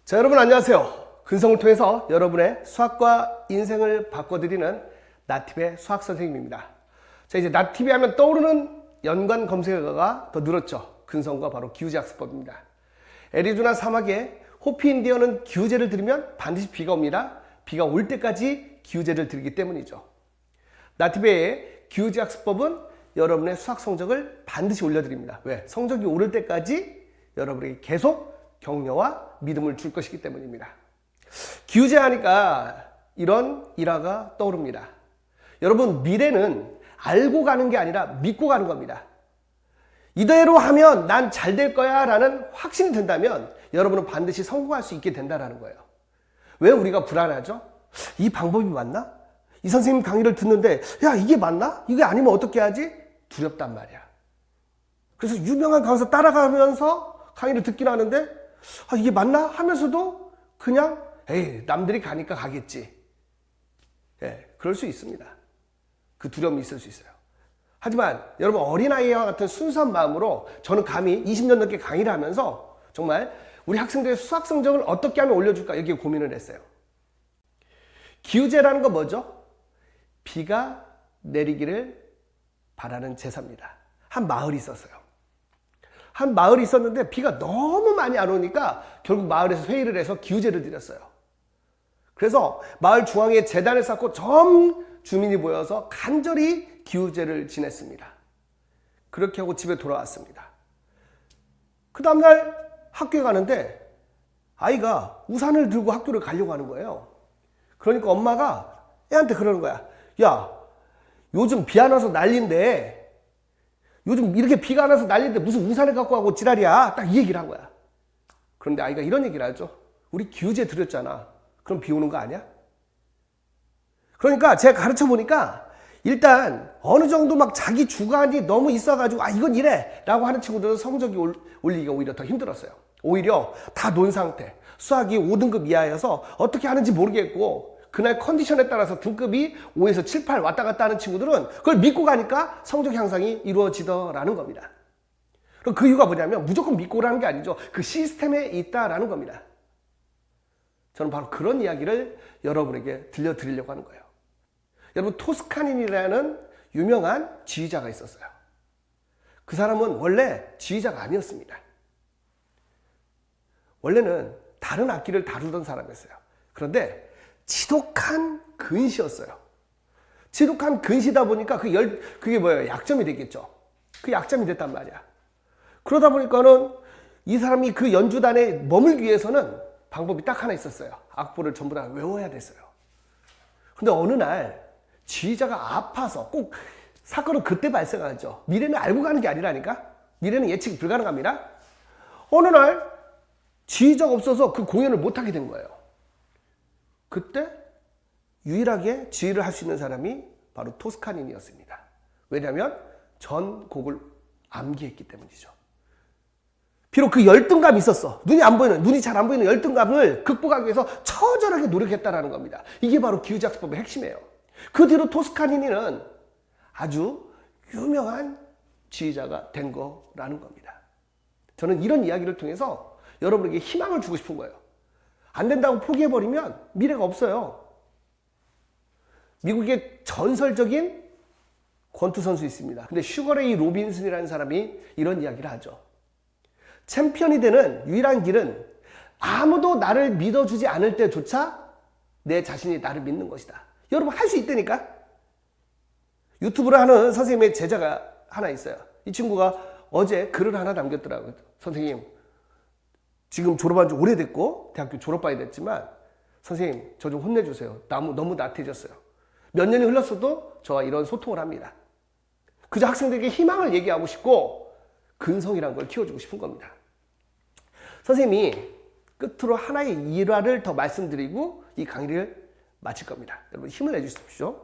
자, 여러분 안녕하세요. 근성을 통해서 여러분의 수학과 인생을 바꿔드리는 나팁의 수학 선생님입니다. 자, 이제 나팁이 하면 떠오르는 연관 검색어가 더 늘었죠. 근성과 바로 기우제 학습법입니다. 애리조나 사막에 호피 인디언은 기우제를 들으면 반드시 비가 옵니다. 비가 올 때까지 기우제를 들기 때문이죠. 나팁의 기우제 학습법은 여러분의 수학 성적을 반드시 올려드립니다. 왜? 성적이 오를 때까지 여러분에게 계속 격려와 믿음을 줄 것이기 때문입니다. 기우제 하니까 이런 일화가 떠오릅니다. 여러분, 미래는 알고 가는 게 아니라 믿고 가는 겁니다. 이대로 하면 난 잘 될 거야 라는 확신이 든다면 여러분은 반드시 성공할 수 있게 된다는 거예요. 왜 우리가 불안하죠? 이 방법이 맞나? 이 선생님 강의를 듣는데 야, 이게 맞나? 이게 아니면 어떻게 하지? 두렵단 말이야. 그래서 유명한 강사 따라가면서 강의를 듣긴 하는데 이게 맞나? 하면서도 그냥 에이, 남들이 가니까 가겠지. 예, 그럴 수 있습니다. 그 두려움이 있을 수 있어요. 하지만 여러분, 어린아이와 같은 순수한 마음으로 저는 감히 20년 넘게 강의를 하면서 정말 우리 학생들의 수학 성적을 어떻게 하면 올려줄까 여기에 고민을 했어요. 기우제라는 건 뭐죠? 비가 내리기를 바라는 제사입니다. 한 마을이 있었어요. 한 마을이 있었는데 비가 너무 많이 안 오니까 결국 마을에서 회의를 해서 기우제를 드렸어요. 그래서 마을 중앙에 제단을 쌓고 전 주민이 모여서 간절히 기우제를 지냈습니다. 그렇게 하고 집에 돌아왔습니다. 그 다음날 학교에 가는데 아이가 우산을 들고 학교를 가려고 하는 거예요. 그러니까 엄마가 애한테 그러는 거야. 야, 요즘 비 안 와서 난리인데 요즘 이렇게 비가 안 와서 난리인데 무슨 우산을 갖고 가고 지랄이야. 딱 이 얘기를 한 거야. 그런데 아이가 이런 얘기를 하죠. 우리 기우제 드렸잖아. 그럼 비 오는 거 아니야? 그러니까 제가 가르쳐 보니까 일단 어느 정도 막 자기 주관이 너무 있어가지고 이건 이래 라고 하는 친구들은 성적이 올리기가 오히려 더 힘들었어요. 오히려 다 논 상태, 수학이 5등급 이하여서 어떻게 하는지 모르겠고 그날 컨디션에 따라서 등급이 5에서 7, 8 왔다 갔다 하는 친구들은 그걸 믿고 가니까 성적 향상이 이루어지더라는 겁니다. 그럼 그 이유가 뭐냐면 무조건 믿고 오라는 게 아니죠. 그 시스템에 있다라는 겁니다. 저는 바로 그런 이야기를 여러분에게 들려드리려고 하는 거예요. 여러분, 토스카닌이라는 유명한 지휘자가 있었어요. 그 사람은 원래 지휘자가 아니었습니다. 원래는 다른 악기를 다루던 사람이었어요. 그런데 지독한 근시였어요. 지독한 근시다 보니까 그게 뭐예요? 약점이 됐겠죠. 그 약점이 됐단 말이야. 그러다 보니까는 이 사람이 그 연주단에 머물기 위해서는 방법이 딱 하나 있었어요. 악보를 전부 다 외워야 됐어요. 근데 어느 날 지휘자가 아파서 꼭 사건은 그때 발생하죠. 미래는 알고 가는 게 아니라니까. 미래는 예측이 불가능합니다. 어느 날 지휘자가 없어서 그 공연을 못하게 된 거예요. 그때 유일하게 지휘를 할 수 있는 사람이 바로 토스카닌이었습니다. 왜냐하면 전 곡을 암기했기 때문이죠. 비록 그 열등감이 있었어. 눈이 잘 안 보이는 열등감을 극복하기 위해서 처절하게 노력했다는 겁니다. 이게 바로 기우제 학습법의 핵심이에요. 그 뒤로 토스카니니는 아주 유명한 지휘자가 된 거라는 겁니다. 저는 이런 이야기를 통해서 여러분에게 희망을 주고 싶은 거예요. 안 된다고 포기해버리면 미래가 없어요. 미국의 전설적인 권투 선수 있습니다. 근데 슈거레이 로빈슨이라는 사람이 이런 이야기를 하죠. 챔피언이 되는 유일한 길은 아무도 나를 믿어주지 않을 때조차 내 자신이 나를 믿는 것이다. 여러분, 할 수 있다니까. 유튜브를 하는 선생님의 제자가 하나 있어요. 이 친구가 어제 글을 하나 남겼더라고요. 선생님, 지금 졸업한 지 오래됐고 대학교 졸업반이 됐지만 선생님, 저 좀 혼내주세요. 너무 나태해졌어요. 몇 년이 흘렀어도 저와 이런 소통을 합니다. 그저 학생들에게 희망을 얘기하고 싶고 근성이라는 걸 키워주고 싶은 겁니다. 선생님이 끝으로 하나의 일화를 더 말씀드리고 이 강의를 마칠 겁니다. 여러분, 힘을 내주십시오.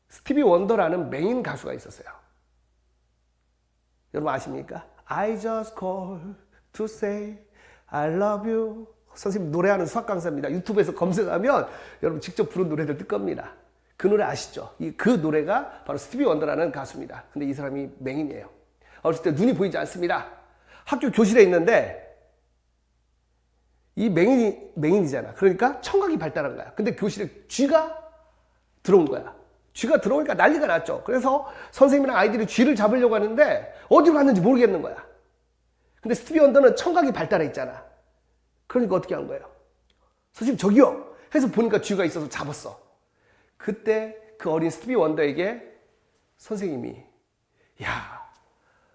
스티비 원더라는 메인 가수가 있었어요. 여러분 아십니까? I just call to say I love you. 선생님 노래하는 수학 강사입니다. 유튜브에서 검색하면 여러분 직접 부른 노래들 뜰 겁니다. 그 노래 아시죠? 그 노래가 바로 스티비 원더라는 가수입니다. 근데 이 사람이 맹인이에요. 어렸을 때 눈이 보이지 않습니다. 학교 교실에 있는데 이 맹인이잖아. 그러니까 청각이 발달한 거야. 근데 교실에 쥐가 들어온 거야. 쥐가 들어오니까 난리가 났죠. 그래서 선생님이랑 아이들이 쥐를 잡으려고 하는데 어디로 갔는지 모르겠는 거야. 근데 스티비 원더는 청각이 발달해 있잖아. 그러니까 어떻게 한 거예요? 선생님 저기요 해서 보니까 쥐가 있어서 잡았어. 그때 그 어린 스티비 원더에게 선생님이 야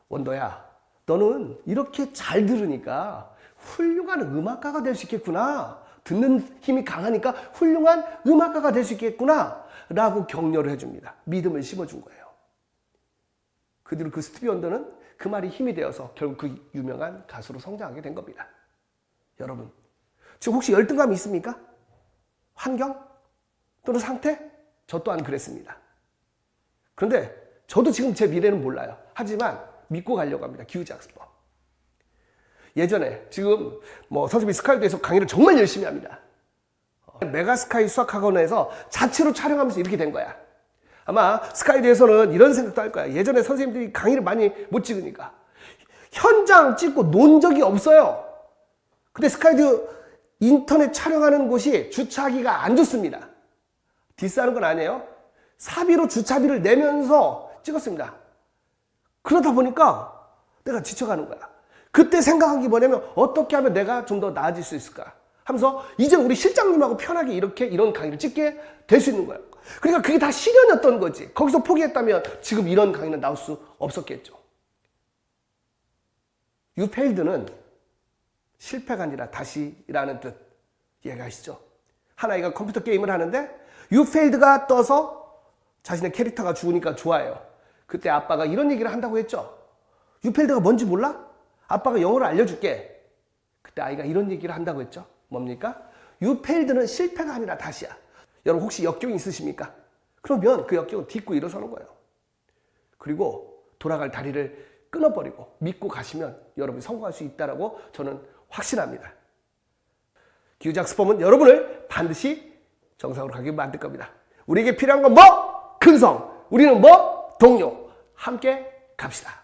원더야 너는 이렇게 잘 들으니까 훌륭한 음악가가 될 수 있겠구나. 듣는 힘이 강하니까 훌륭한 음악가가 될 수 있겠구나 라고 격려를 해줍니다. 믿음을 심어준 거예요. 그 뒤로 그 스티비 원더는 그 말이 힘이 되어서 결국 그 유명한 가수로 성장하게 된 겁니다. 여러분 지금 혹시 열등감이 있습니까? 환경? 또는 상태? 저 또한 그랬습니다. 그런데 저도 지금 제 미래는 몰라요. 하지만 믿고 가려고 합니다. 기후작습법. 예전에 지금 선생님이 스카이드에서 강의를 정말 열심히 합니다. 메가스카이 수학학원에서 자체로 촬영하면서 이렇게 된 거야. 아마 스카이드에서는 이런 생각도 할 거야. 예전에 선생님들이 강의를 많이 못 찍으니까 현장 찍고 논 적이 없어요. 근데 스카이드 인터넷 촬영하는 곳이 주차하기가 안 좋습니다. 디스하는 건 아니에요. 사비로 주차비를 내면서 찍었습니다. 그러다 보니까 내가 지쳐가는 거야. 그때 생각한 게 뭐냐면 어떻게 하면 내가 좀 더 나아질 수 있을까 하면서 이제 우리 실장님하고 편하게 이런 강의를 찍게 될 수 있는 거예요. 그러니까 그게 다 시련이었던 거지. 거기서 포기했다면 지금 이런 강의는 나올 수 없었겠죠. You failed는 실패가 아니라 다시라는 뜻 이해가시죠? 한 아이가 컴퓨터 게임을 하는데 You failed가 떠서 자신의 캐릭터가 죽으니까 좋아해요. 그때 아빠가 이런 얘기를 한다고 했죠. You failed가 뭔지 몰라? 아빠가 영어를 알려줄게. 그때 아이가 이런 얘기를 한다고 했죠. 뭡니까? You failed는 실패가 아니라 다시야. 여러분 혹시 역경이 있으십니까? 그러면 그 역경은 딛고 일어서는 거예요. 그리고 돌아갈 다리를 끊어버리고 믿고 가시면 여러분이 성공할 수 있다고 저는 확신합니다. 기후작습법은 여러분을 반드시 정상으로 가게 만들 겁니다. 우리에게 필요한 건 뭐? 근성. 우리는 뭐? 동료. 함께 갑시다.